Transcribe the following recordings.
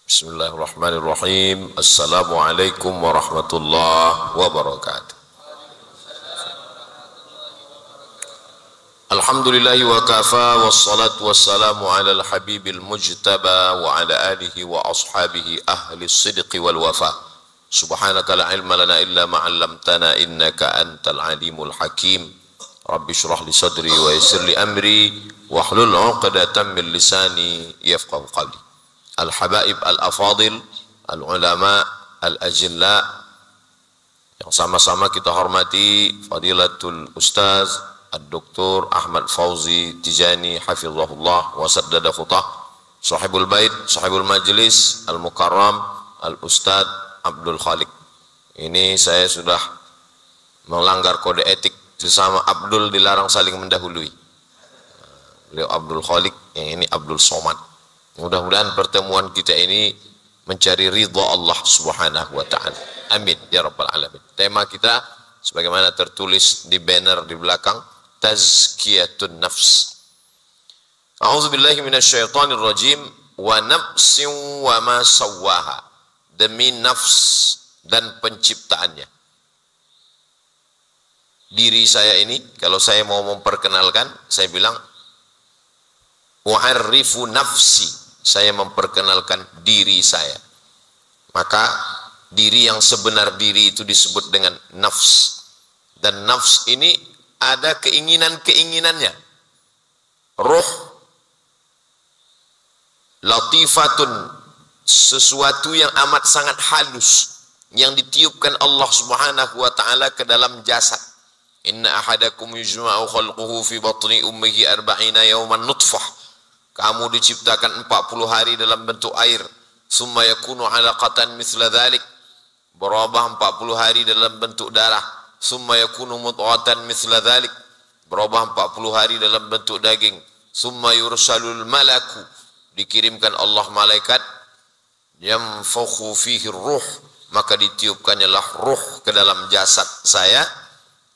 Bismillahirrahmanirrahim. Assalamualaikum warahmatullahi wabarakatuh. Alhamdulillahi wa kafa, wassalatu wassalamu ala al-habibil mujtaba wa ala alihi wa ashabihi ahli sidqi wal wafa. Subhanaka la ilma lana illa ma 'allamtana innaka antal alimul hakim. Rabbi shrah li sadri wa yassir li amri wahlul 'uqdatam min lisani yafqahu qawli. Al-habaib al-afadil, al-ulama al-ajilla yang sama-sama kita hormati, Fadilatul Ustaz Ad-Doktor Ahmad Fauzi Tijani hafizahullah wa saddada khutah, sahibul bait, sahibul majlis, al-mukarram, al-Ustaz Abdul Khaliq. Ini saya sudah melanggar kode etik, sesama Abdul dilarang saling mendahului. Beliau Abdul Khaliq, yang ini Abdul Somad. Mudah-mudahan pertemuan kita ini mencari ridha Allah Subhanahu wa taala. Amin ya rabbal alamin. Tema kita sebagaimana tertulis di banner di belakang, tazkiyatun nafs. A'udzubillahi minasyaitonir rajim. Wa nafsin wa ma sawwaha. Demi nafs dan penciptaannya. Diri saya ini, kalau saya mau memperkenalkan, saya bilang wa'arifu nafsi, saya memperkenalkan diri saya. Maka diri yang sebenar diri itu disebut dengan nafs. Dan nafs ini ada keinginan-keinginannya. Ruh latifatun, sesuatu yang amat sangat halus yang ditiupkan Allah Subhanahu wa taala ke dalam jasad. Inna ahadakum yujma'u khalquhu fi batni ummihi 40 yawman nutfah. Kamu diciptakan 40 hari dalam bentuk air. Summa yakunu 'alaqatan mithla dhalik. Berubah 40 hari dalam bentuk darah. Summa yakunu mudghatan mithla dhalik. Berubah 40 hari dalam bentuk daging. Summa yursalul malaku. Dikirimkan Allah malaikat. Yanfukhu fihi ruh. Maka ditiupkannya lah ruh ke dalam jasad saya.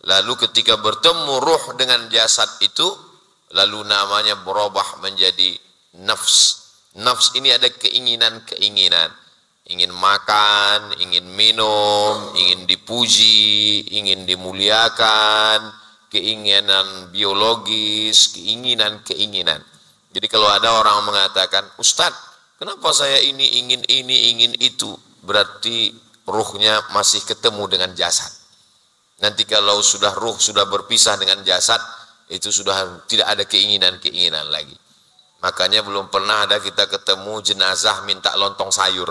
Lalu ketika bertemu ruh dengan jasad itu, lalu namanya berubah menjadi nafs. Nafs ini ada keinginan-keinginan. Ingin makan, ingin minum, ingin dipuji, ingin dimuliakan, keinginan biologis, keinginan-keinginan. Jadi kalau ada orang mengatakan, Ustadz, kenapa saya ini, ingin itu? Berarti ruhnya masih ketemu dengan jasad. Nanti kalau sudah ruh sudah berpisah dengan jasad, itu sudah tidak ada keinginan-keinginan lagi. Makanya belum pernah ada kita ketemu jenazah minta lontong sayur.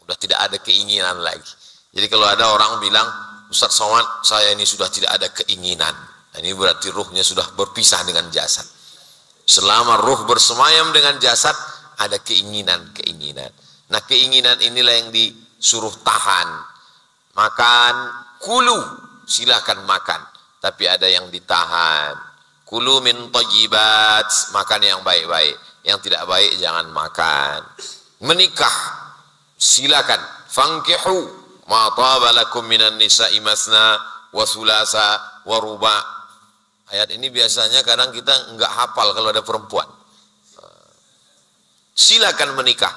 Udah tidak ada keinginan lagi. Jadi kalau ada orang bilang, Ustaz Somad, saya ini sudah tidak ada keinginan. Ini berarti ruhnya sudah berpisah dengan jasad. Selama ruh bersemayam dengan jasad, ada keinginan-keinginan. Nah, keinginan inilah yang disuruh tahan. Makan, kulu, silakan makan. Tapi ada yang ditahan. Kulu min thayyibat, makan yang baik-baik. Yang tidak baik jangan makan. Menikah, silakan. Fankihu ma taba lakum minan nisa'i masna wa thulatha wa ruba'. Ayat ini biasanya kadang kita enggak hafal kalau ada perempuan. Silakan menikah,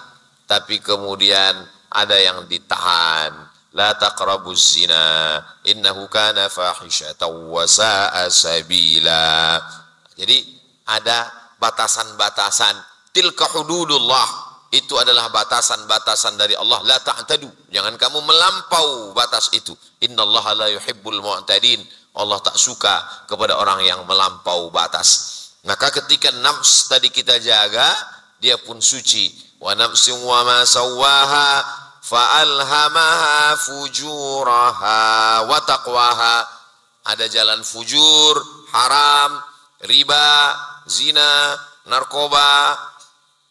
tapi kemudian ada yang ditahan. La taqrabuz zina innahu kana fahishatan wa sa'a sabila. Jadi ada batasan-batasan. Tilka hududullah, itu adalah batasan-batasan dari Allah. La ta'tadu, jangan kamu melampau batas itu. Innallaha la yuhibbul mu'tadin. Allah tak suka kepada orang yang melampau batas. Maka ketika nafs tadi kita jaga, dia pun suci. Wa nafsin wa ma sawwaha fa'alhamaha fujuraha wa taqwaha. Ada jalan fujur, haram, riba, zina, narkoba.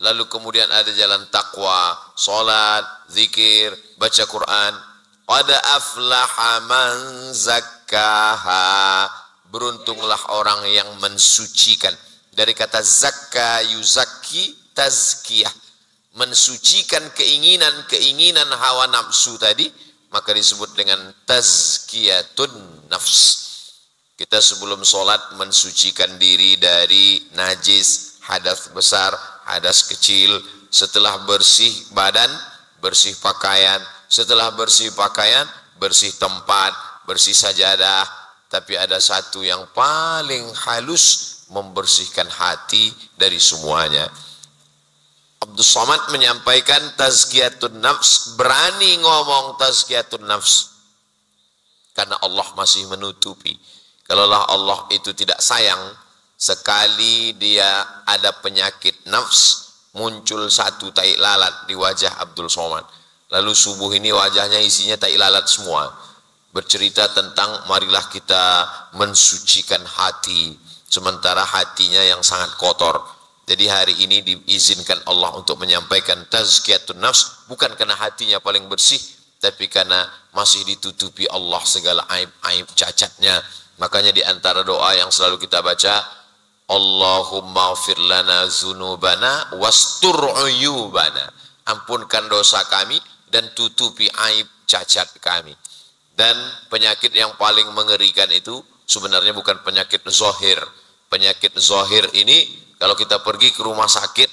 Lalu kemudian ada jalan takwa, salat, zikir, baca Quran. Qad aflaha man zakkaha. Beruntunglah orang yang mensucikan. Dari kata zakka yuzakki, tazkiyah. Mensucikan keinginan-keinginan hawa nafsu tadi, maka disebut dengan tazkiyatun nafs. Kita sebelum sholat mensucikan diri dari najis, hadas besar, hadas kecil, setelah bersih badan, bersih pakaian, setelah bersih pakaian, bersih tempat, bersih sajadah. Tapi ada satu yang paling halus, membersihkan hati dari semuanya. Abdul Somad menyampaikan tazkiyatun nafs, berani ngomong tazkiyatun nafs, karena Allah masih menutupi. Kalaulah Allah itu tidak sayang, sekali dia ada penyakit nafs, muncul satu tai lalat di wajah Abdul Somad. Lalu subuh ini wajahnya isinya tai lalat semua. Bercerita tentang marilah kita mensucikan hati, sementara hatinya yang sangat kotor. Jadi hari ini diizinkan Allah untuk menyampaikan tazkiyatun nafs, bukan karena hatinya paling bersih, tapi karena masih ditutupi Allah segala aib-aib cacatnya. Makanya di antara doa yang selalu kita baca, Allahumma ighfir lana dzunubana wastur uyubana. Ampunkan dosa kami dan tutupi aib cacat kami. Dan penyakit yang paling mengerikan itu sebenarnya bukan penyakit zahir. Penyakit zahir ini kalau kita pergi ke rumah sakit,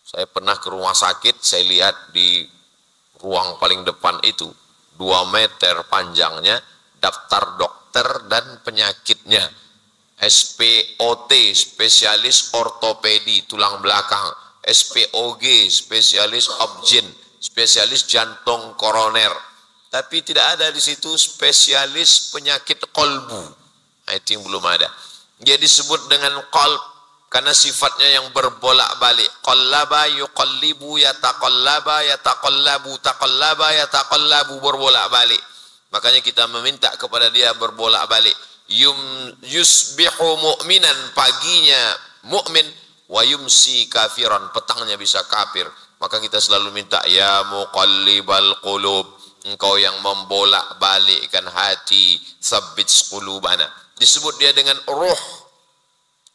saya pernah ke rumah sakit, saya lihat di ruang paling depan itu 2 meter panjangnya daftar dokter dan penyakitnya. SPOT, spesialis ortopedi tulang belakang, SPOG, spesialis obgyn, spesialis jantung koroner. Tapi tidak ada di situ spesialis penyakit kolbu. Nah, itu yang belum ada. Dia disebut dengan qalb karena sifatnya yang berbolak-balik. Qallaba yuqallibu yataqallaba yataqallabu taqallaba yataqallabu, berbolak-balik. Makanya kita meminta kepada dia berbolak-balik. Yusbihu mu'minan, paginya mukmin, wa yumsi kafiran, petangnya bisa kafir. Maka kita selalu minta, ya muqallibal qulub, engkau yang membolak-balikkan hati, tsabbit qulubana. Disebut dia dengan ruh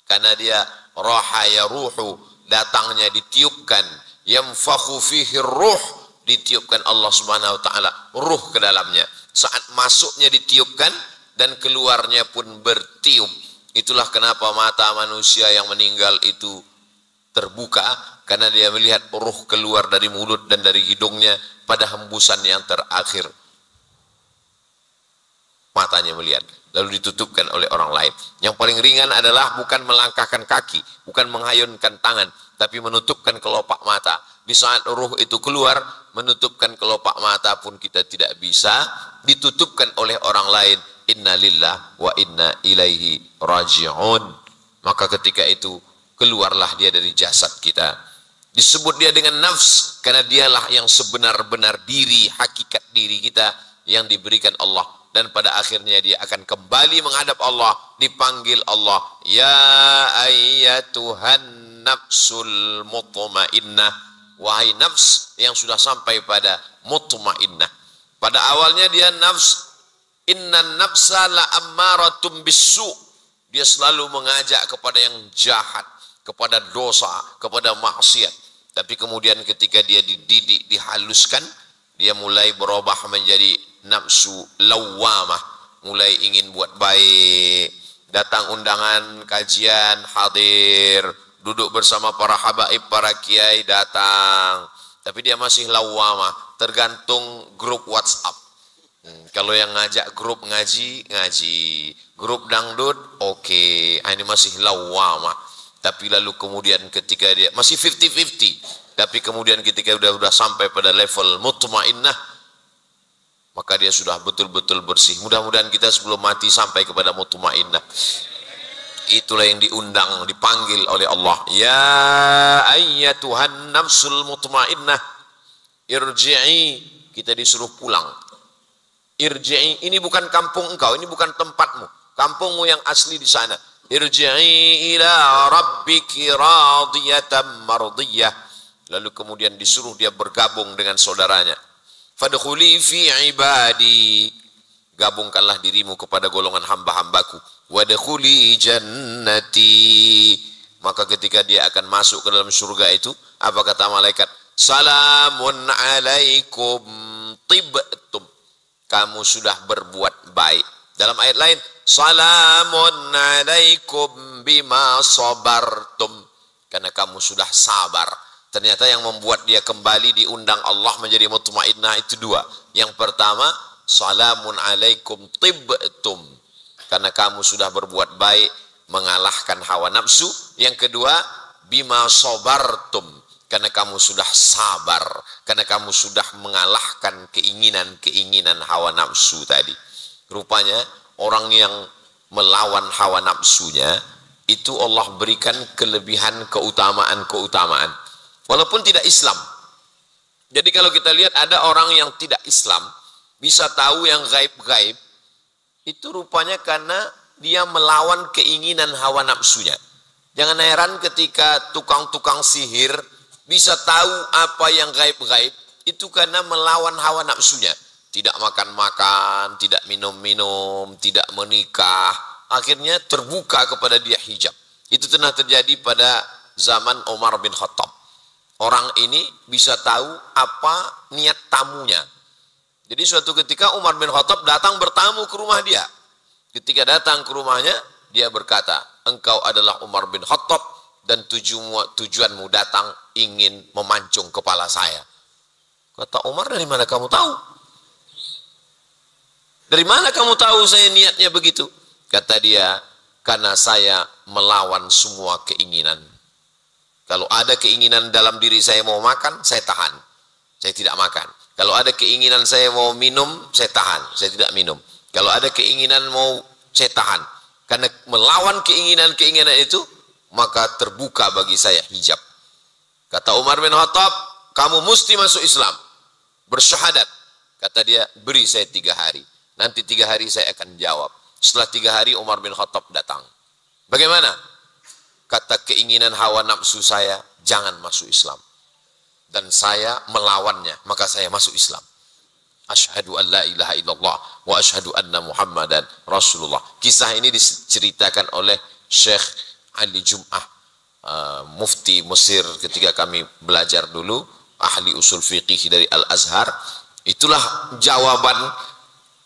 karena dia raha ya ruhu, datangnya ditiupkan, yamfakhu fihi ruh, ditiupkan Allah Subhanahu wa taala ruh ke dalamnya. Saat masuknya ditiupkan dan keluarnya pun bertiup. Itulah kenapa mata manusia yang meninggal itu terbuka, karena dia melihat ruh keluar dari mulut dan dari hidungnya pada hembusan yang terakhir. Matanya melihat, lalu ditutupkan oleh orang lain. Yang paling ringan adalah bukan melangkahkan kaki, bukan menghayunkan tangan, tapi menutupkan kelopak mata. Di saat ruh itu keluar, menutupkan kelopak mata pun kita tidak bisa, ditutupkan oleh orang lain. Inna lillah wa inna ilaihi raji'un. Maka ketika itu keluarlah dia dari jasad kita. Disebut dia dengan nafs karena dialah yang sebenar-benar diri, hakikat diri kita yang diberikan Allah. Dan pada akhirnya dia akan kembali menghadap Allah, dipanggil Allah, ya ayyatuhan nafsul mutmainnah, wahai nafs yang sudah sampai pada mutmainnah. Pada awalnya dia nafs, innan nafsa la ammaratum bisu, dia selalu mengajak kepada yang jahat, kepada dosa, kepada maksiat. Tapi kemudian ketika dia dididik, dihaluskan, dia mulai berubah menjadi nafsu lawamah, mulai ingin buat baik, datang undangan kajian hadir, duduk bersama para habaib, para kiai datang, tapi dia masih lawamah, tergantung grup WhatsApp. Kalau yang ngajak grup ngaji, grup dangdut, oke. Ini masih lawamah. Tapi lalu kemudian ketika dia masih 50-50, tapi kemudian ketika sudah sampai pada level mutmainnah, maka dia sudah betul-betul bersih. Mudah-mudahan kita sebelum mati sampai kepada mutmainnah. Itulah yang diundang, dipanggil oleh Allah. Ya ayyatuhan nafsul mutmainnah, irji'i, kita disuruh pulang. Irji'i, ini bukan kampung engkau, ini bukan tempatmu. Kampungmu yang asli di sana. Irji'i ila rabbiki radiyatan mardiyah. Lalu kemudian disuruh dia bergabung dengan saudaranya. Fadkhuli fi ibadi, gabungkanlah dirimu kepada golongan hamba-hambaku. Wadkhuli jannati, maka ketika dia akan masuk ke dalam surga itu, apa kata malaikat? Salamun alaikum tibtum, kamu sudah berbuat baik. Dalam ayat lain, salamun alaikum bima sabartum, karena kamu sudah sabar. Ternyata yang membuat dia kembali diundang Allah menjadi mutmainnah itu dua. Yang pertama, salamun alaikum tibtum, karena kamu sudah berbuat baik mengalahkan hawa nafsu. Yang kedua, bima sabartum, karena kamu sudah sabar, karena kamu sudah mengalahkan keinginan-keinginan hawa nafsu tadi. Rupanya orang yang melawan hawa nafsunya itu Allah berikan kelebihan keutamaan-keutamaan walaupun tidak Islam. Jadi kalau kita lihat ada orang yang tidak Islam bisa tahu yang gaib-gaib, itu rupanya karena dia melawan keinginan hawa nafsunya. Jangan heran ketika tukang-tukang sihir bisa tahu apa yang gaib-gaib, itu karena melawan hawa nafsunya. Tidak makan-makan, tidak minum-minum, tidak menikah, akhirnya terbuka kepada dia hijab. Itu pernah terjadi pada zaman Umar bin Khattab. Orang ini bisa tahu apa niat tamunya. Jadi suatu ketika Umar bin Khattab datang bertamu ke rumah dia. Ketika datang ke rumahnya, dia berkata, engkau adalah Umar bin Khattab dan tujuanmu datang ingin memancung kepala saya. Kata Umar, dari mana kamu tahu? Dari mana kamu tahu saya niatnya begitu? Kata dia, karena saya melawan semua keinginan. Kalau ada keinginan dalam diri saya mau makan, saya tahan. Saya tidak makan. Kalau ada keinginan saya mau minum, saya tahan. Saya tidak minum. Kalau ada keinginan mau, saya tahan. Karena melawan keinginan-keinginan itu, maka terbuka bagi saya hijab. Kata Umar bin Khattab, kamu mesti masuk Islam. Bersyahadat. Kata dia, beri saya 3 hari. Nanti 3 hari saya akan jawab. Setelah 3 hari Umar bin Khattab datang. Bagaimana? Kata keinginan hawa nafsu saya, jangan masuk Islam. Dan saya melawannya, maka saya masuk Islam. Asyhadu an la ilaha illallah wa asyhadu anna Muhammadan Rasulullah. Kisah ini diceritakan oleh Syekh Ali Jum'ah, mufti Mesir ketika kami belajar dulu, ahli usul fiqih dari Al-Azhar. Itulah jawaban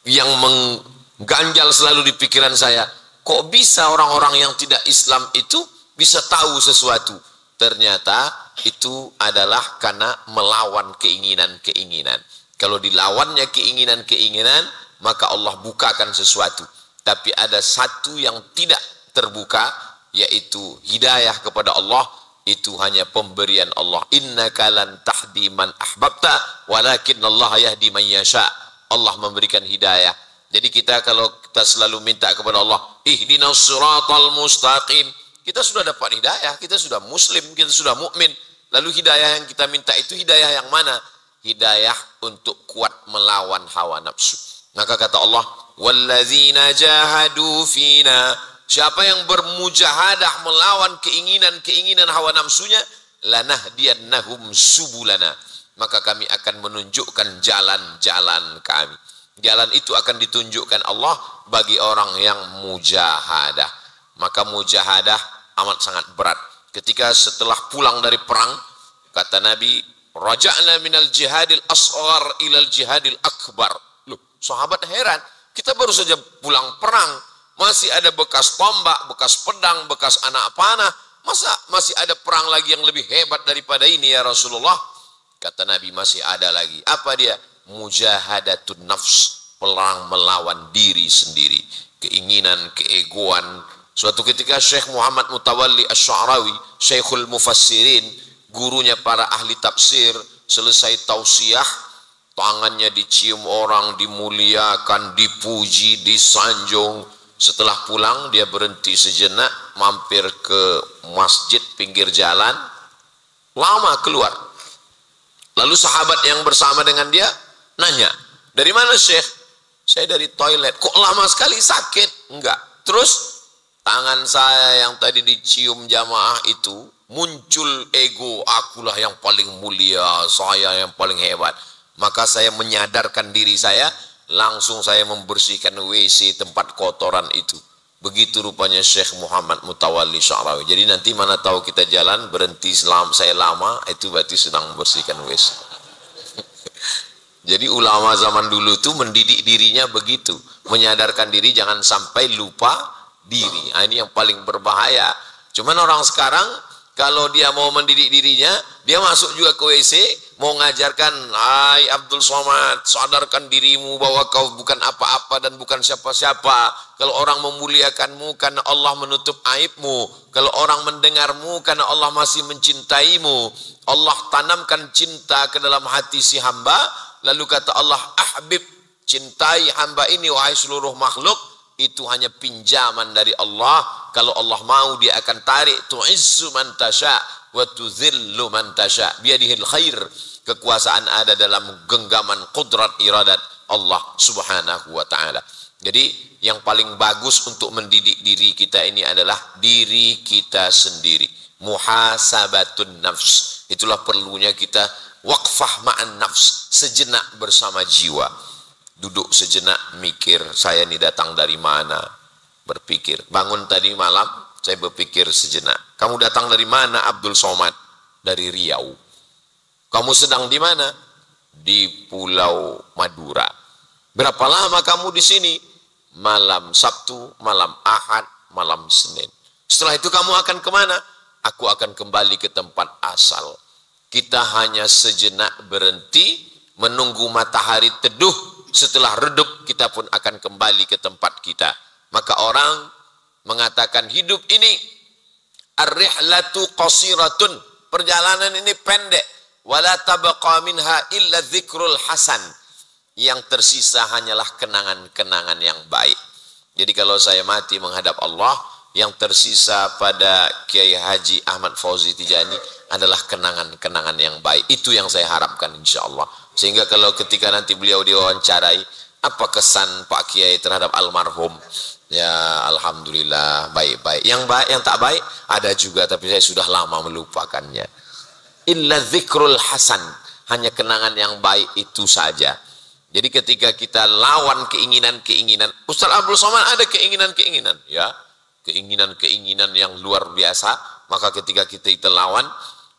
yang mengganjal selalu di pikiran saya. Kok bisa orang-orang yang tidak Islam itu bisa tahu sesuatu? Ternyata itu adalah karena melawan keinginan-keinginan. Kalau dilawannya keinginan-keinginan, maka Allah bukakan sesuatu. Tapi ada satu yang tidak terbuka, yaitu hidayah kepada Allah. Itu hanya pemberian Allah. Innaka lan tahdi man ahbabta, walakin Allah yahdi man yasha. Allah memberikan hidayah. Jadi kita kalau kita selalu minta kepada Allah, ihdinas siratal mustaqim, kita sudah dapat hidayah, kita sudah muslim, kita sudah mukmin. Lalu hidayah yang kita minta itu hidayah yang mana? Hidayah untuk kuat melawan hawa nafsu. Maka kata Allah, walladzina jahadu fina, siapa yang bermujahadah melawan keinginan-keinginan hawa nafsunya, lanahdiyannahum subulana, maka kami akan menunjukkan jalan-jalan kami. Jalan itu akan ditunjukkan Allah bagi orang yang mujahadah. Maka mujahadah amat sangat berat. Ketika setelah pulang dari perang, kata Nabi, raja'na minal jihadil asghar ilal jihadil akbar. Loh, sahabat heran, kita baru saja pulang perang, masih ada bekas tombak, bekas pedang, bekas anak panah, masa masih ada perang lagi yang lebih hebat daripada ini ya Rasulullah? Kata Nabi, masih ada lagi. Apa dia? Mujahadatun nafs, perang melawan diri sendiri, keinginan, keegoan. Suatu ketika Syekh Muhammad Mutawalli Asy-Sya'rawi, Syekhul Mufassirin, gurunya para ahli tafsir, selesai tausiah, tangannya dicium orang, dimuliakan, dipuji, disanjung. Setelah pulang dia berhenti sejenak, mampir ke masjid pinggir jalan, lama keluar. Lalu sahabat yang bersama dengan dia nanya, dari mana Syekh? Saya dari toilet. Kok lama sekali, sakit? Enggak. Terus tangan saya yang tadi dicium jamaah itu muncul ego, akulah yang paling mulia, saya yang paling hebat. Maka saya menyadarkan diri saya, langsung saya membersihkan WC tempat kotoran itu. Begitu rupanya Syekh Muhammad Mutawalli Sya'rawi. Jadi nanti mana tahu kita jalan berhenti saya lama, itu berarti sedang membersihkan WC. Jadi ulama zaman dulu tuh mendidik dirinya begitu, menyadarkan diri jangan sampai lupa diri. Nah, ini yang paling berbahaya. Cuman orang sekarang Kalau dia mau mendidik dirinya, dia masuk juga ke WC, mau ngajarkan, hai Abdul Somad, sadarkan dirimu bahwa kau bukan apa-apa dan bukan siapa-siapa. Kalau orang memuliakanmu karena Allah menutup aibmu. Kalau orang mendengarmu karena Allah masih mencintaimu. Allah tanamkan cinta ke dalam hati si hamba. Lalu kata Allah, ahbib, cintai hamba ini wahai seluruh makhluk. Itu hanya pinjaman dari Allah. Kalau Allah mau dia akan tarik. Tu'izzu man tasha wa tuzillu man tasha biyadihil khair. Kekuasaan ada dalam genggaman qudrat iradat Allah subhanahu wa ta'ala. Jadi yang paling bagus untuk mendidik diri kita ini adalah diri kita sendiri. Muhasabatun nafs. Itulah perlunya kita waqfah ma'an nafs, sejenak bersama jiwa. Duduk sejenak mikir, saya ini datang dari mana? Berpikir. Bangun tadi malam, saya berpikir sejenak. Kamu datang dari mana, Abdul Somad? Dari Riau. Kamu sedang di mana? Di Pulau Madura. Berapa lama kamu di sini? Malam Sabtu, malam Ahad, malam Senin. Setelah itu kamu akan kemana? Aku akan kembali ke tempat asal. Kita hanya sejenak berhenti, menunggu matahari teduh. Setelah redup kita pun akan kembali ke tempat kita. Maka orang mengatakan hidup ini ar-rihlatu qasiratun, perjalanan ini pendek, wala tabqa minha illa dzikrul hasan, yang tersisa hanyalah kenangan-kenangan yang baik. Jadi kalau saya mati menghadap Allah, yang tersisa pada Kiai Haji Ahmad Fauzi Tijani adalah kenangan-kenangan yang baik. Itu yang saya harapkan insyaallah. Sehingga kalau ketika nanti beliau diwawancarai, apa kesan Pak Kiai terhadap almarhum? Ya alhamdulillah baik-baik. Yang baik, yang tak baik ada juga, tapi saya sudah lama melupakannya. Illa dzikrul hasan, hanya kenangan yang baik itu saja. Jadi ketika kita lawan keinginan-keinginan, Ustaz Abdul Somad ada keinginan-keinginan, ya, keinginan-keinginan yang luar biasa, maka ketika kita lawan,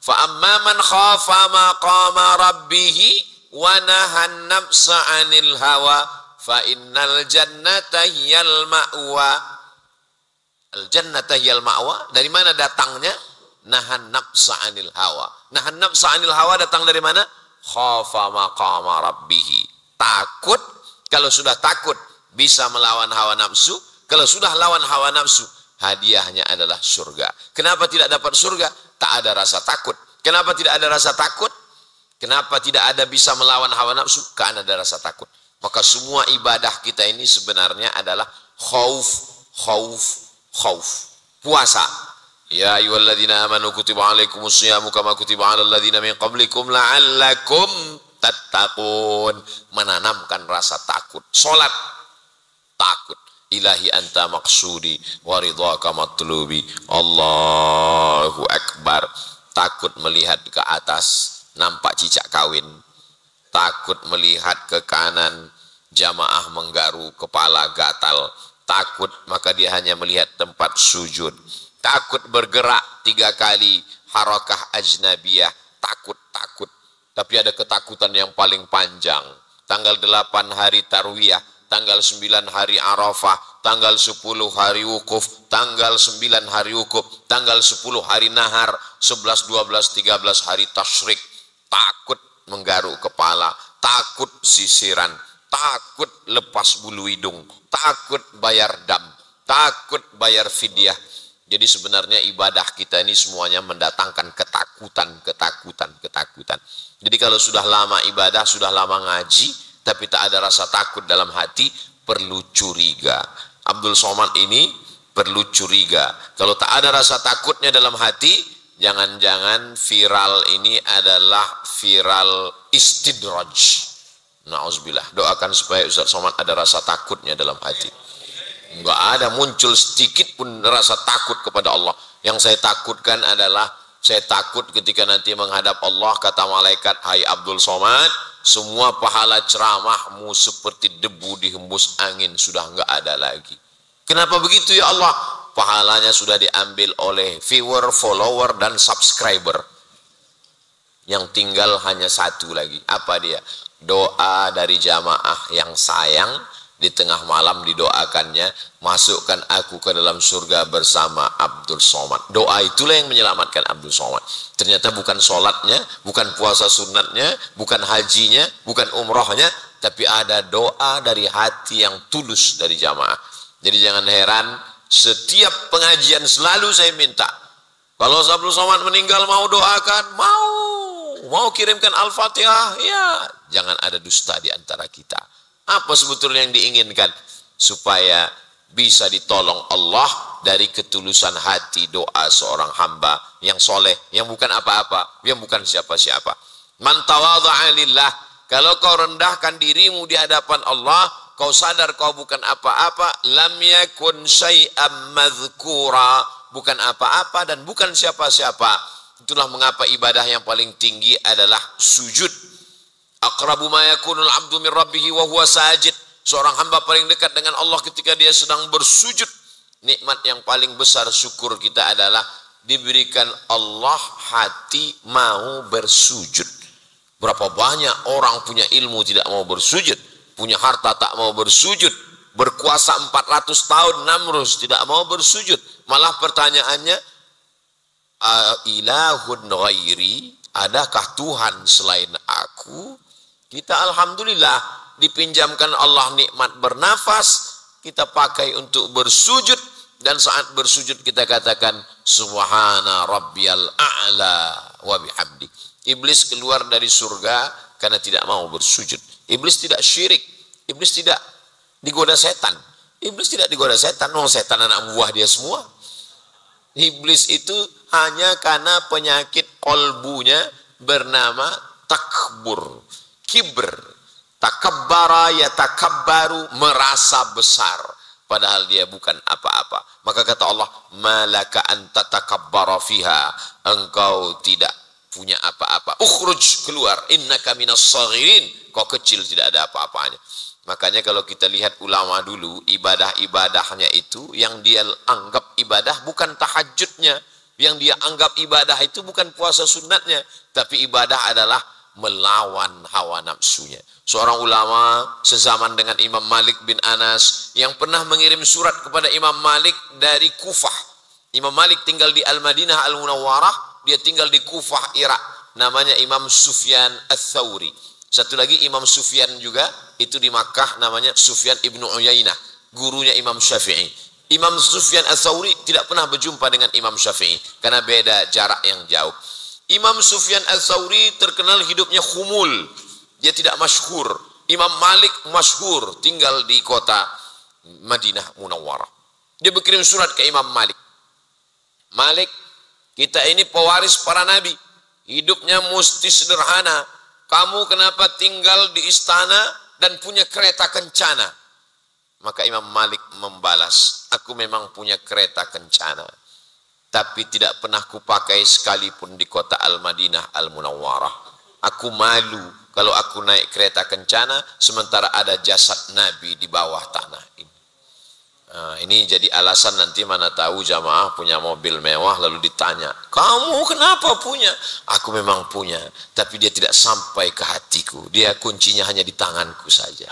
fa amma man khafa maqama rabbih wa nahan nafsa 'anil hawa fa innal jannata hiyal ma'wa. Al jannata hiyal ma'wa, dari mana datangnya? Nahan nafsa 'anil hawa. Nahan nafsa 'anil hawa datang dari mana? Khafa maqama rabbih. Takut, kalau sudah takut bisa melawan hawa nafsu. Kalau sudah lawan hawa nafsu, hadiahnya adalah surga. Kenapa tidak dapat surga? Tak ada rasa takut. Kenapa tidak ada rasa takut? Kenapa tidak ada bisa melawan hawa nafsu? Karena ada rasa takut. Maka semua ibadah kita ini sebenarnya adalah khauf, khauf, khauf. Puasa. Ya ayyuhalladzina amanu kutiba alaikumus syiyamu kama kutiba alal ladzina min qablikum la'allakum tattaqun. Menanamkan rasa takut. Salat takut. Ilahi anta maksudi wa ridhaka matlubi. Allahu akbar. Takut melihat ke atas, nampak cicak kawin. Takut melihat ke kanan, jamaah menggaru, kepala gatal. Takut, maka dia hanya melihat tempat sujud. Takut bergerak 3 kali, harakah ajnabiyah. Takut. Tapi ada ketakutan yang paling panjang. Tanggal 8 hari Tarwiyah, tanggal 9 hari Arafah, tanggal 10 hari wukuf, tanggal 9 hari wukuf, tanggal 10 hari nahar, 11, 12, 13 hari tasyrik. Takut menggaruk kepala, takut sisiran, takut lepas bulu hidung, takut bayar dam, takut bayar fidyah. Jadi sebenarnya ibadah kita ini semuanya mendatangkan ketakutan. Jadi kalau sudah lama ibadah, sudah lama ngaji, tapi tak ada rasa takut dalam hati, perlu curiga. Abdul Somad ini perlu curiga. Kalau tak ada rasa takutnya dalam hati, jangan-jangan viral ini adalah viral istidraj. Na'udzubillah. Doakan supaya Ustaz Somad ada rasa takutnya dalam hati. Enggak ada muncul sedikit pun rasa takut kepada Allah. Yang saya takutkan adalah, saya takut ketika nanti menghadap Allah, kata malaikat, hai Abdul Somad, semua pahala ceramahmu seperti debu dihembus angin, sudah enggak ada lagi. Kenapa begitu ya Allah? Pahalanya sudah diambil oleh viewer, follower, dan subscriber. Yang tinggal hanya satu lagi. Apa dia? Doa dari jamaah yang sayang Di tengah malam didoakannya, masukkan aku ke dalam surga bersama Abdul Somad. Doa itulah yang menyelamatkan Abdul Somad. Ternyata bukan sholatnya, bukan puasa sunatnya, bukan hajinya, bukan umrohnya, tapi ada doa dari hati yang tulus dari jamaah. Jadi jangan heran, setiap pengajian selalu saya minta, kalau Abdul Somad meninggal mau doakan, mau kirimkan Al-Fatihah, ya jangan ada dusta di antara kita. Apa sebetulnya yang diinginkan? Supaya bisa ditolong Allah dari ketulusan hati doa seorang hamba yang soleh, yang bukan apa-apa, yang bukan siapa-siapa. Man tawadha'a lillah, kalau kau rendahkan dirimu di hadapan Allah, kau sadar kau bukan apa-apa, lam yakun syai'am madhkura, bukan apa-apa dan bukan siapa-siapa. Itulah mengapa ibadah yang paling tinggi adalah sujud. Aqrabu ma yakunul abdu min rabbih wa huwa sajid. Seorang hamba paling dekat dengan Allah ketika dia sedang bersujud. Nikmat yang paling besar syukur kita adalah diberikan Allah hati mau bersujud. Berapa banyak orang punya ilmu tidak mau bersujud, punya harta tak mau bersujud, berkuasa 400 tahun Namrus tidak mau bersujud. Malah pertanyaannya, ilahun ghairi, adakah Tuhan selain aku? Kita alhamdulillah dipinjamkan Allah nikmat bernafas, kita pakai untuk bersujud, dan saat bersujud kita katakan subhana rabbiyal a'la wa bihamdi. Iblis keluar dari surga karena tidak mau bersujud. Iblis tidak syirik, iblis tidak digoda setan. Iblis tidak digoda setan, setan anak buah dia semua. Iblis itu hanya karena penyakit kolbunya bernama takbur, kibr, takabbara yatakabbaru, merasa besar padahal dia bukan apa-apa. Maka kata Allah, malaka anta takabbara fiha, engkau tidak punya apa-apa, ukhruj, keluar, innaka minas saghirin, kau kecil tidak ada apa-apanya. Makanya kalau kita lihat ulama dulu, ibadah-ibadahnya itu yang dia anggap ibadah bukan tahajudnya, yang dia anggap ibadah itu bukan puasa sunatnya, tapi ibadah adalah melawan hawa nafsunya. Seorang ulama sezaman dengan Imam Malik bin Anas yang pernah mengirim surat kepada Imam Malik dari Kufah. Imam Malik tinggal di Al-Madinah Al-Munawwarah, dia tinggal di Kufah, Irak. Namanya Imam Sufyan Ats-Tsauri. Satu lagi Imam Sufyan juga itu di Makkah, namanya Sufyan ibnu Uyainah, gurunya Imam Syafi'i. Imam Sufyan Ats-Tsauri tidak pernah berjumpa dengan Imam Syafi'i karena beda jarak yang jauh. Imam Sufyan Ats-Tsauri terkenal hidupnya khumul, dia tidak masyhur. Imam Malik masyhur, tinggal di kota Madinah Munawwarah. Dia berkirim surat ke Imam Malik. Malik, kita ini pewaris para nabi, hidupnya mesti sederhana. Kamu kenapa tinggal di istana dan punya kereta kencana? Maka Imam Malik membalas, aku memang punya kereta kencana, tapi tidak pernah kupakai sekalipun di kota Al-Madinah Al-Munawwarah. Aku malu kalau aku naik kereta kencana sementara ada jasad Nabi di bawah tanah ini. Nah, ini jadi alasan nanti mana tahu jamaah punya mobil mewah lalu ditanya, kamu kenapa punya? Aku memang punya, tapi dia tidak sampai ke hatiku. Dia kuncinya hanya di tanganku saja.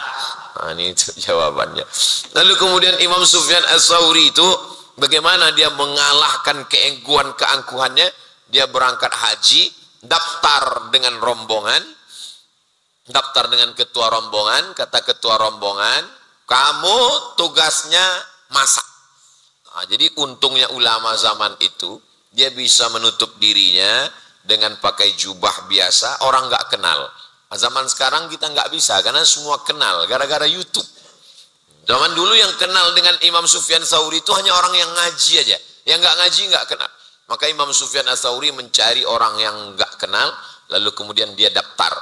Nah, ini itu jawabannya. Lalu kemudian Imam Sufyan Ats-Tsauri itu bagaimana dia mengalahkan keangkuhannya? Dia berangkat haji, daftar dengan rombongan, daftar dengan ketua rombongan. Kata ketua rombongan, kamu tugasnya masak. Nah, jadi untungnya ulama zaman itu, dia bisa menutup dirinya dengan pakai jubah biasa, orang nggak kenal. Nah, zaman sekarang kita nggak bisa, karena semua kenal, gara-gara YouTube. Zaman dulu yang kenal dengan Imam Sufyan Ats-Tsauri itu hanya orang yang ngaji aja, yang nggak ngaji nggak kenal. Maka Imam Sufyan Ats-Tsauri mencari orang yang nggak kenal, lalu kemudian dia daftar.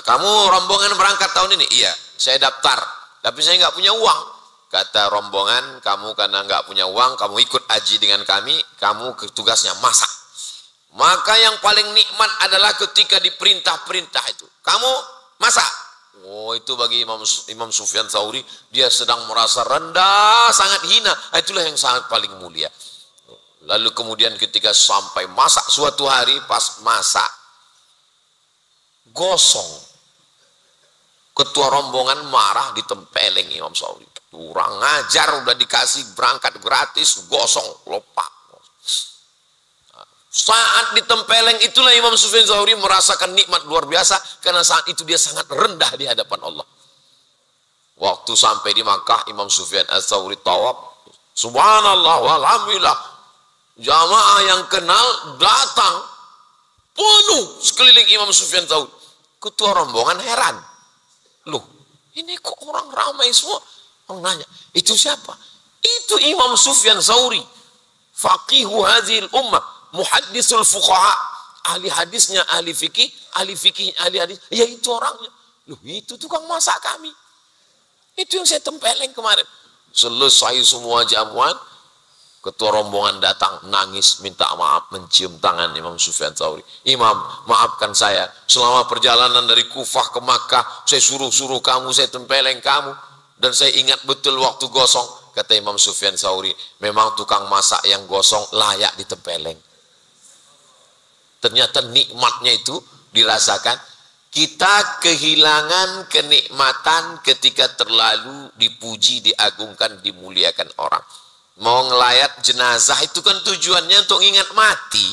Kamu rombongan berangkat tahun ini? Iya, saya daftar, tapi saya nggak punya uang. Kata rombongan, kamu karena nggak punya uang, kamu ikut haji dengan kami, kamu tugasnya masak. Maka yang paling nikmat adalah ketika diperintah-perintah itu, kamu masak. Oh, itu bagi Imam Sufyan Ats-Tsauri, dia sedang merasa rendah, sangat hina. Itulah yang sangat paling mulia. Lalu kemudian ketika sampai masak, suatu hari pas masak, gosong. Ketua rombongan marah, ditempeleng Imam Sauri. Kurang ngajar, udah dikasih berangkat gratis, gosong, lopak. Saat ditempeleng itulah Imam Sufyan Tsauri merasakan nikmat luar biasa, karena saat itu dia sangat rendah di hadapan Allah. Waktu sampai di Makkah, Imam Sufyan Tsauri tawaf, subhanallah walhamdulillah, jamaah yang kenal datang penuh sekeliling Imam Sufyan Tsauri. Ketua rombongan heran, loh ini kok orang ramai semua? Orang nanya, itu siapa? Itu Imam Sufyan Tsauri, faqihu hadhil ummah, muhaddisul fuqaha, ahli hadisnya, ahli fikih, ahli hadis, ya itu orangnya. Loh itu tukang masak kami, itu yang saya tempeleng kemarin. Selesai semua jamuan, ketua rombongan datang, nangis, minta maaf, mencium tangan Imam Sufyan Tsauri. Imam, maafkan saya, selama perjalanan dari Kufah ke Makkah, saya suruh-suruh kamu, saya tempeleng kamu, dan saya ingat betul waktu gosong. Kata Imam Sufyan Tsauri, memang tukang masak yang gosong layak ditempeleng. Ternyata nikmatnya itu dirasakan. Kita kehilangan kenikmatan ketika terlalu dipuji, diagungkan, dimuliakan orang. Mau ngelayat jenazah itu kan tujuannya untuk ingat mati.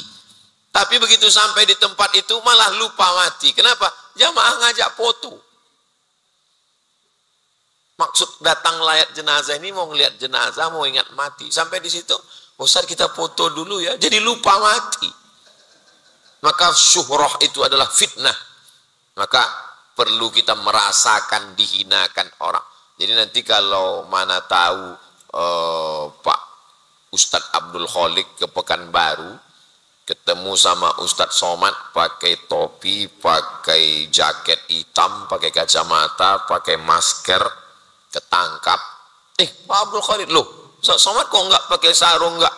Tapi begitu sampai di tempat itu malah lupa mati. Kenapa? Jamaah ngajak foto. Maksud datang layat jenazah ini mau ngeliat jenazah, mau ingat mati. Sampai di situ, Ustaz kita foto dulu ya. Jadi lupa mati. Maka syuhrah itu adalah fitnah. Maka perlu kita merasakan dihinakan orang. Jadi nanti kalau mana tahu Pak Ustadz Abdul Khalik ke Pekanbaru, ketemu sama Ustadz Somad pakai topi, pakai jaket hitam, pakai kacamata, pakai masker, ketangkap. Pak Abdul Khalik, loh Ustadz Somad kok enggak pakai sarung enggak?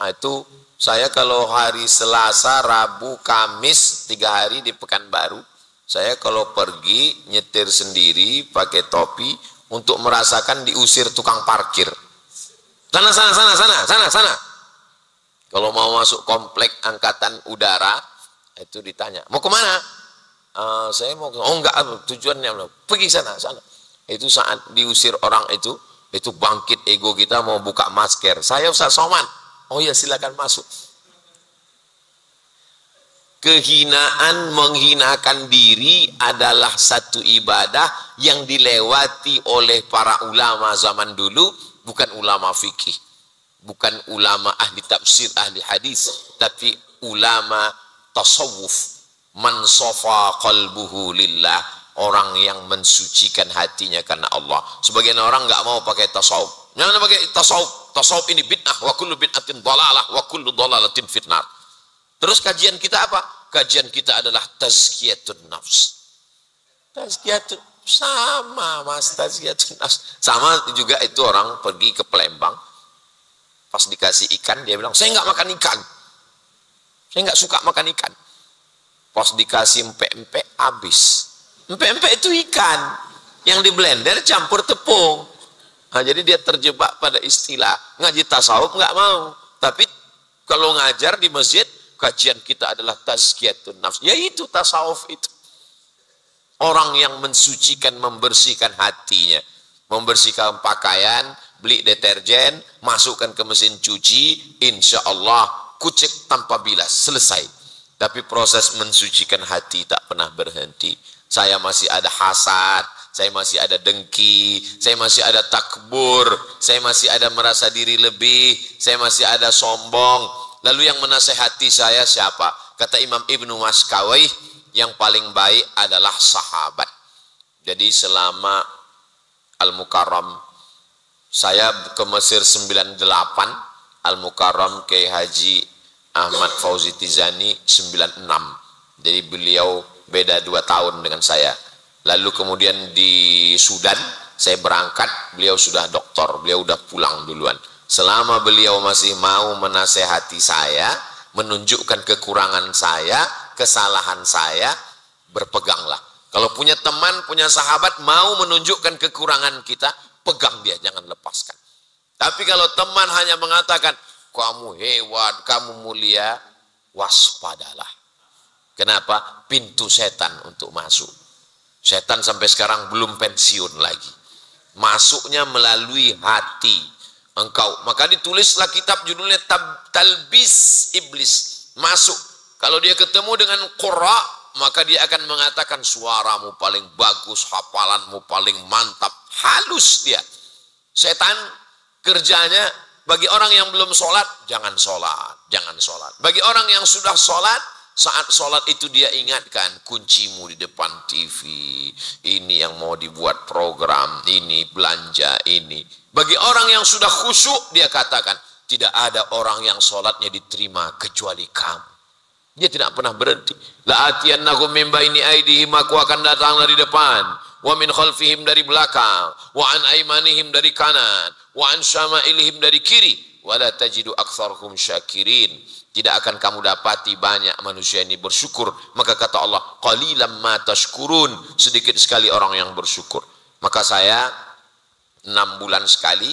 Nah itu saya kalau hari Selasa, Rabu, Kamis 3 hari di Pekanbaru, saya kalau pergi nyetir sendiri pakai topi untuk merasakan diusir tukang parkir. Sana. Kalau mau masuk komplek angkatan udara itu ditanya, mau kemana? Saya mau enggak, tujuannya pergi sana. Itu saat diusir orang itu bangkit ego kita, mau buka masker. Saya Ustaz Somad. Oh ya silakan masuk. Kehinaan, menghinakan diri adalah satu ibadah yang dilewati oleh para ulama zaman dulu, bukan ulama fikih, bukan ulama ahli tafsir, ahli hadis, tapi ulama tasawuf. Man safa qalbuhu lillah, orang yang mensucikan hatinya karena Allah. Sebagian orang nggak mau pakai tasawuf. Jangan pakai tasawuf. Tasawuf ini bid'ah, wa kullu bid'atin dhalalah, wa kullu dhalalatin fitnar. Terus kajian kita apa? Kajian kita adalah tazkiyatun nafs. Tazkiyatun, sama mas, tazkiyatun nafs. Sama juga itu orang pergi ke Palembang, pas dikasih ikan, dia bilang, saya nggak makan ikan. Saya nggak suka makan ikan. Pas dikasih empek-empek, habis. Empek-empek itu ikan, yang di blender campur tepung. Nah, jadi dia terjebak pada istilah ngaji tasawuf nggak mau, tapi kalau ngajar di masjid kajian kita adalah tazkiyatun nafs, yaitu tasawuf itu. Orang yang mensucikan, membersihkan hatinya, membersihkan pakaian, beli deterjen, masukkan ke mesin cuci, insya Allah kucek tanpa bilas, selesai. Tapi proses mensucikan hati tak pernah berhenti. Saya masih ada hasad, saya masih ada dengki, saya masih ada takbur, saya masih ada merasa diri lebih, saya masih ada sombong. Lalu yang menasehati saya siapa? Kata Imam Ibnu Maskawai, yang paling baik adalah sahabat. Jadi selama Al-Mukarram, saya ke Mesir 98, Al-Mukarram ke Haji Ahmad Fauzi Tizani 96. Jadi beliau beda 2 tahun dengan saya. Lalu kemudian di Sudan saya berangkat, beliau sudah doktor, beliau udah pulang duluan. Selama beliau masih mau menasehati saya, menunjukkan kekurangan saya, kesalahan saya, berpeganglah. Kalau punya teman, punya sahabat mau menunjukkan kekurangan kita, pegang dia, jangan lepaskan. Tapi kalau teman hanya mengatakan kamu hebat, kamu mulia, waspadalah. Kenapa? Pintu setan untuk masuk. Setan sampai sekarang belum pensiun lagi. Masuknya melalui hati engkau. Maka ditulislah kitab judulnya Talbis Iblis. Masuk. Kalau dia ketemu dengan qurra, maka dia akan mengatakan suaramu paling bagus, hafalanmu paling mantap. Halus dia. Setan kerjanya bagi orang yang belum sholat, jangan sholat, jangan sholat. Bagi orang yang sudah sholat, saat sholat itu dia ingatkan kuncimu di depan TV, ini yang mau dibuat program, ini belanja ini. Bagi orang yang sudah khusyuk, dia katakan tidak ada orang yang sholatnya diterima kecuali kamu. Dia tidak pernah berhenti. La'atiyannahum min baini aydihim, aku akan datang dari depan, wa min khalfihim dari belakang, wa an aymanihim dari kanan, wa an syama'ilihim dari kiri, wa la tajidu aktsarhum syakirin. Tidak akan kamu dapati banyak manusia ini bersyukur. Maka kata Allah, qalilam ma tashkurun, sedikit sekali orang yang bersyukur. Maka saya 6 bulan sekali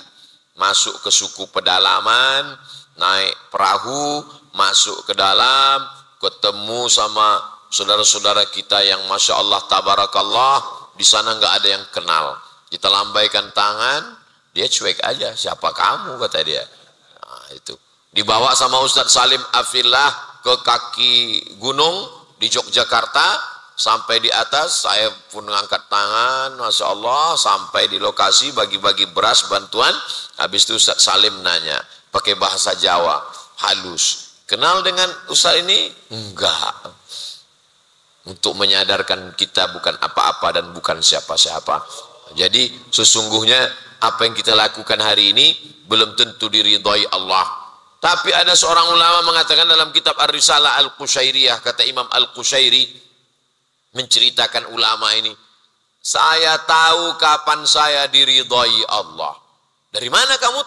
masuk ke suku pedalaman, naik perahu, masuk ke dalam, ketemu sama saudara-saudara kita yang Masya Allah, Tabarakallah, di sana nggak ada yang kenal. Kita lambaikan tangan, dia cuek aja, siapa kamu, kata dia. Nah, itu. Dibawa sama Ustadz Salim Afillah ke kaki gunung di Yogyakarta, sampai di atas, saya pun ngangkat tangan, Masya Allah, sampai di lokasi, bagi-bagi beras, bantuan. Habis itu Ustadz Salim nanya, pakai bahasa Jawa, halus. Kenal dengan Ustaz ini? Enggak. Untuk menyadarkan kita bukan apa-apa dan bukan siapa-siapa. Jadi sesungguhnya apa yang kita lakukan hari ini belum tentu diridhai Allah. Tapi ada seorang ulama mengatakan dalam kitab Ar-Risalah Al-Qushairiyah, kata Imam Al-Qushairi menceritakan ulama ini, saya tahu kapan saya diridhai Allah. Dari mana kamu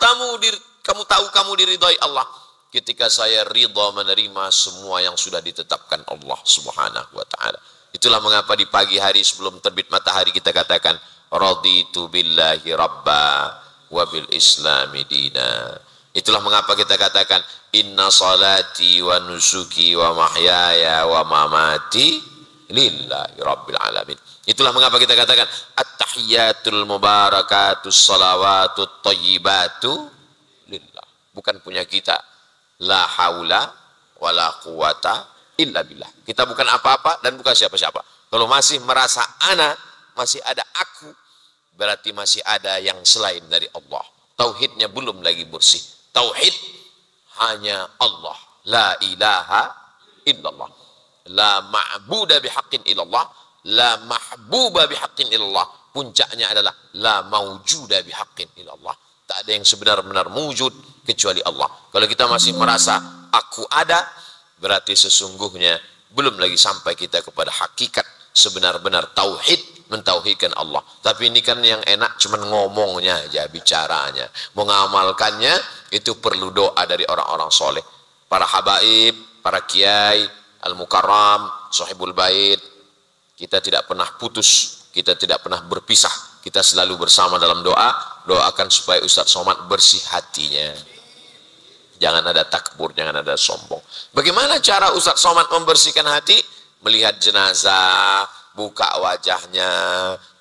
tahu kamu diridhai Allah? Ketika saya ridha menerima semua yang sudah ditetapkan Allah Subhanahu wa ta'ala. Itulah mengapa di pagi hari sebelum terbit matahari kita katakan raditu billahi rabba wa bil islami dina. Itulah mengapa kita katakan inna salati wa nusuki wa mahyaya wa mamati lillahi rabbil alamin. Itulah mengapa kita katakan at-tahiyatul mubarakatus salawatut thayyibatu lillah. Bukan punya kita. La haula wala quwata illa billah. Kita bukan apa-apa dan bukan siapa-siapa. Kalau masih merasa ana, masih ada aku, berarti masih ada yang selain dari Allah. Tauhidnya belum lagi bersih. Tauhid hanya Allah. La ilaha illallah. La ma'buda bihaqqin illallah. La mahbuba bihaqqin illallah. Puncaknya adalah la mawjuda bihaqqin illallah. Tak ada yang sebenar-benar wujud kecuali Allah. Kalau kita masih merasa aku ada, berarti sesungguhnya belum lagi sampai kita kepada hakikat sebenar-benar tauhid, mentauhidkan Allah. Tapi ini kan yang enak cuman ngomongnya aja, bicaranya. Mengamalkannya itu perlu doa dari orang-orang soleh. Para habaib, para kiai, al-mukarram, sahibul bait. Kita tidak pernah putus, kita tidak pernah berpisah. Kita selalu bersama dalam doa. Doakan supaya Ustadz Somad bersih hatinya. Jangan ada takbur, jangan ada sombong. Bagaimana cara Ustadz Somad membersihkan hati? Melihat jenazah, buka wajahnya,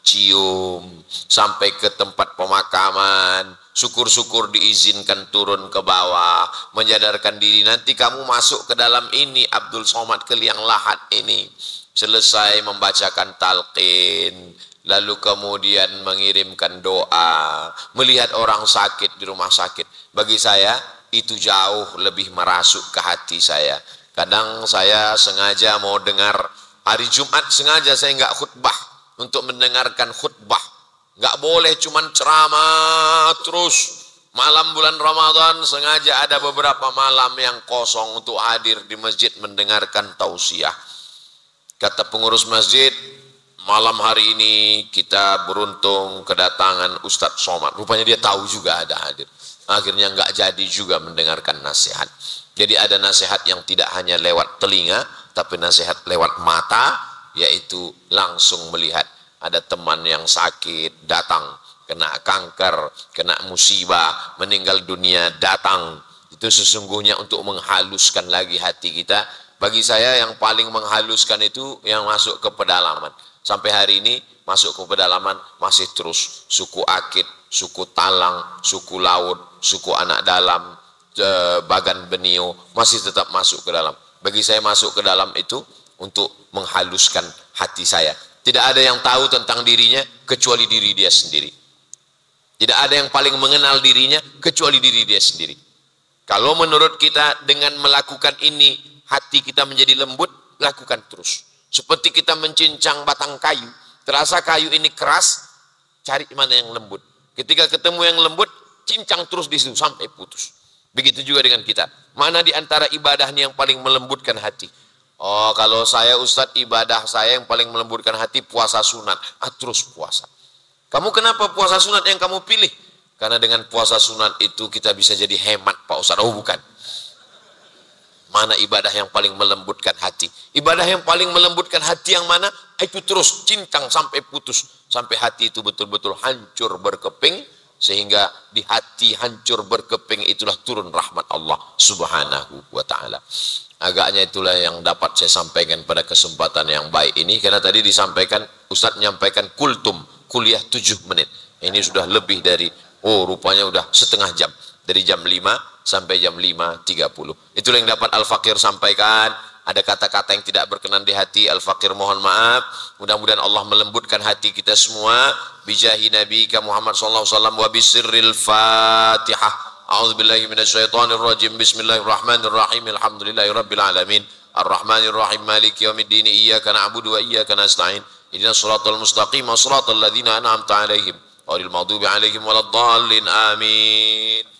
cium, sampai ke tempat pemakaman. Syukur-syukur diizinkan turun ke bawah, menyadarkan diri. Nanti kamu masuk ke dalam ini, Abdul Somad ke liang lahat ini. Selesai membacakan talqin, lalu kemudian mengirimkan doa, melihat orang sakit di rumah sakit. Bagi saya itu jauh lebih merasuk ke hati saya. Kadang saya sengaja mau dengar hari Jumat, sengaja saya nggak khutbah untuk mendengarkan khutbah. Nggak boleh cuman ceramah terus. Malam bulan Ramadan sengaja ada beberapa malam yang kosong untuk hadir di masjid mendengarkan tausiah. Kata pengurus masjid, malam hari ini kita beruntung kedatangan Ustadz Somad. Rupanya dia tahu juga ada hadir. Akhirnya nggak jadi juga mendengarkan nasihat. Jadi ada nasihat yang tidak hanya lewat telinga, tapi nasihat lewat mata, yaitu langsung melihat. Ada teman yang sakit, datang. Kena kanker, kena musibah, meninggal dunia, datang. Itu sesungguhnya untuk menghaluskan lagi hati kita. Bagi saya yang paling menghaluskan itu yang masuk ke pedalaman. Sampai hari ini masuk ke pedalaman masih terus. Suku Akit, suku Talang, suku Laut, suku Anak Dalam, Bagan Benio masih tetap masuk ke dalam. Bagi saya masuk ke dalam itu untuk menghaluskan hati saya. Tidak ada yang tahu tentang dirinya kecuali diri dia sendiri. Tidak ada yang paling mengenal dirinya kecuali diri dia sendiri. Kalau menurut kita dengan melakukan ini hati kita menjadi lembut, lakukan terus. Seperti kita mencincang batang kayu, terasa kayu ini keras, cari mana yang lembut. Ketika ketemu yang lembut, cincang terus di situ sampai putus. Begitu juga dengan kita. Mana di antara ibadahnya yang paling melembutkan hati? Oh, kalau saya Ustadz, ibadah saya yang paling melembutkan hati puasa sunat. Terus puasa. Kamu kenapa puasa sunat yang kamu pilih? Karena dengan puasa sunat itu kita bisa jadi hemat, Pak Ustadz. Oh, bukan. Mana ibadah yang paling melembutkan hati? Ibadah yang paling melembutkan hati yang mana? Itu terus cincang sampai putus. Sampai hati itu betul-betul hancur berkeping. Sehingga di hati hancur berkeping itulah turun rahmat Allah subhanahu wa ta'ala. Agaknya itulah yang dapat saya sampaikan pada kesempatan yang baik ini. Karena tadi disampaikan, Ustadz menyampaikan kultum, kuliah 7 menit. Ini sudah lebih dari, rupanya udah setengah jam. Dari jam 5 sampai jam 5.30. Itulah yang dapat Al-Fakir sampaikan. Ada kata-kata yang tidak berkenan di hati, Al-Fakir mohon maaf. Mudah-mudahan Allah melembutkan hati kita semua. Bijahi Nabi Muhammad sallallahu alaihi wasallam wa bisirril Fatihah. A'udzubillahi minasyaitonirrajim. Bismillahirrahmanirrahim. Alhamdulillahirabbil alamin. Arrahmanirrahim. Maliki yaumiddin. Iyyaka na'budu wa iyyaka nasta'in. Ihdinas shiratal mustaqim. Shiratal ladzina an'amta 'alaihim ghairil maghdubi 'alaihim waladdallin. Amin.